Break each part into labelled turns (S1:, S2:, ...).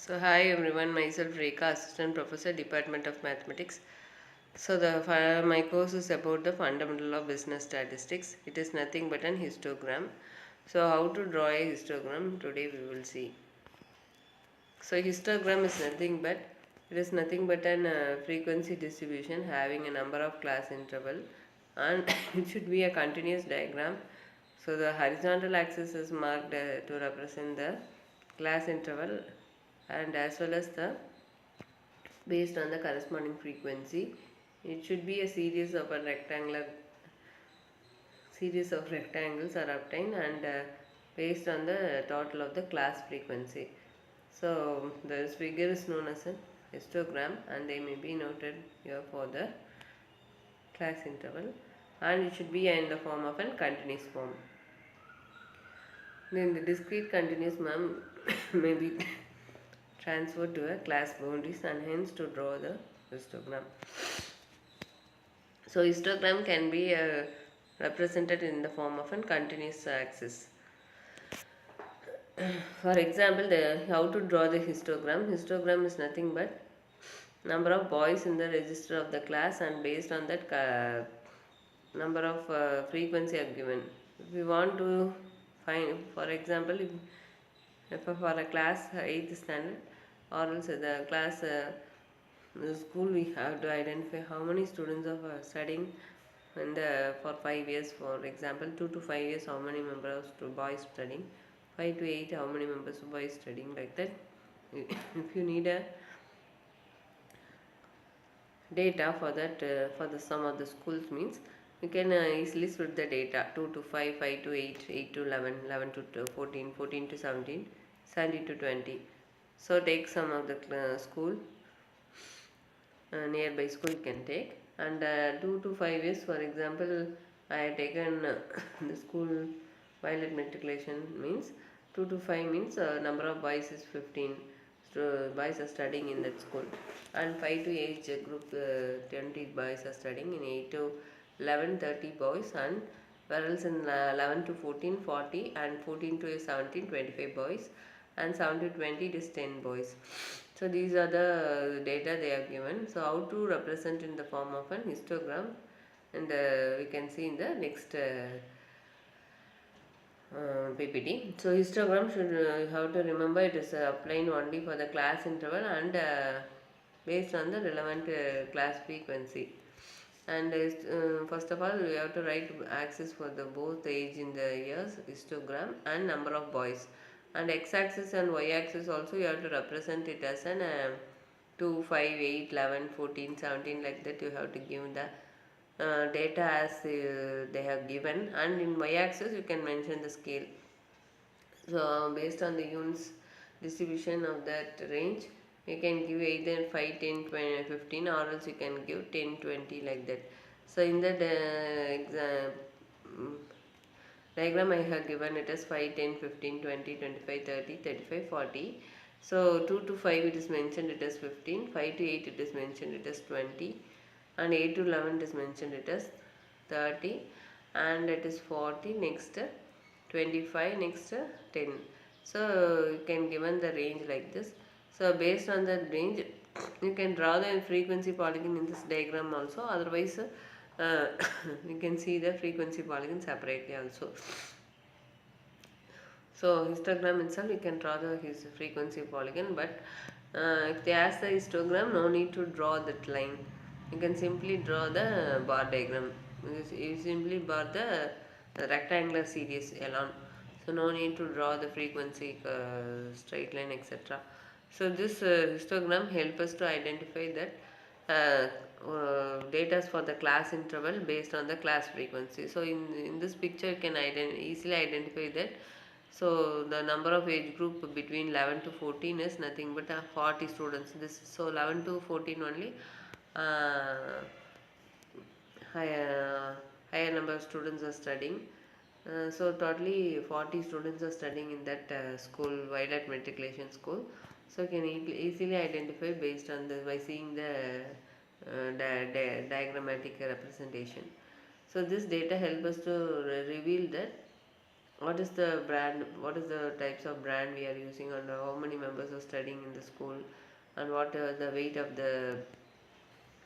S1: So hi everyone, myself Rekha, Assistant Professor, Department of Mathematics. My course is about the fundamental of business statistics. It is nothing but an histogram. So how to draw a histogram today we will see. So histogram is nothing but an frequency distribution having a number of class interval, and it should be a continuous diagram. So the horizontal axis is marked to represent the class interval, and as well as the based on the corresponding frequency. It should be a series of rectangles are obtained, and based on the total of the class frequency. So this figure is known as a histogram, and they may be noted here for the class interval, and it should be in the form of a continuous form. Then the discrete continuous may be transferred to a class boundaries, and hence to draw the histogram. So histogram can be represented in the form of a continuous axis. For example, how to draw the histogram. Histogram is nothing but number of boys in the register of the class, and based on that number of frequency are given. If we want to find, for example, if for a class 8th standard, or else the class the school, we have to identify how many students are studying and for 5 years. For example, 2 to 5 years, how many members to boys studying, 5 to 8, how many members of boys studying, like that. If you need a data for that, for the sum of the schools means, you can easily split the data 2 to 5, 5 to 8, 8 to 11, 11 to 14, 14 to 17, 17 to 20. So take some of the school, nearby school you can take, and 2 to 5 years, for example, I have taken the school violet matriculation means 2 to 5 means number of boys is 15. So boys are studying in that school, and 5 to 8 group, 20 boys are studying in 8 to 11, 30 boys, and whereas in 11 to 14, 40, and 14 to 17, 25 boys, and 7 to 20 it is 10 boys. So these are the data they are given. So how to represent in the form of an histogram, and we can see in the next PPT. So histogram should how to remember, it is applying only for the class interval, and based on the relevant class frequency. And first of all, we have to write axis for the both age in the years, histogram, and number of boys. And x-axis and y-axis also you have to represent it as an 2, 5, 8, 11, 14, 17, like that. You have to give the data as they have given, and in y-axis you can mention the scale. So based on the units distribution of that range, you can give either 5, 10, 20, 15, or else you can give 10, 20, like that. So in that diagram I have given it as 5, 10, 15, 20, 25, 30, 35, 40. So 2 to 5 it is mentioned it as 15, 5 to 8 it is mentioned it as 20, and 8 to 11 it is mentioned it as 30, and it is 40, next 25, next 10. So you can given the range like this. So based on the range, you can draw the frequency polygon in this diagram also. Otherwise, uh, you can see the frequency polygon separately also. So histogram itself, you can draw his frequency polygon, but if they ask the histogram, no need to draw that line. You can simply draw the bar diagram. You simply bar the rectangular series along. So no need to draw the frequency straight line, etc. So this histogram help us to identify that data for the class interval based on the class frequency. So in this picture you can easily identify that. So the number of age group between 11 to 14 is nothing but 40 students. This, so 11 to 14 only, uh, higher number of students are studying. So totally 40 students are studying in that school, Violet Matriculation School. So you can easily identify based on the, by seeing the diagrammatic representation. So this data help us to reveal that what is the brand, what is the types of brand we are using, and how many members are studying in the school, and what are the weight of the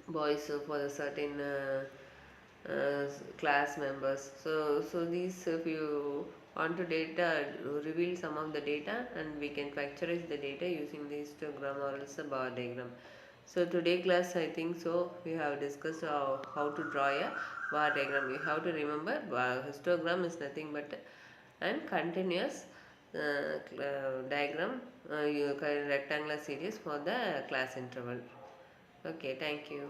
S1: boys for the certain class members. So these, if you want to data, reveal some of the data, and we can factorize the data using the histogram or else the bar diagram. So today class, I think so we have discussed how to draw a bar diagram. You have to remember histogram is nothing but and continuous diagram, rectangular series for the class interval. Okay, thank you.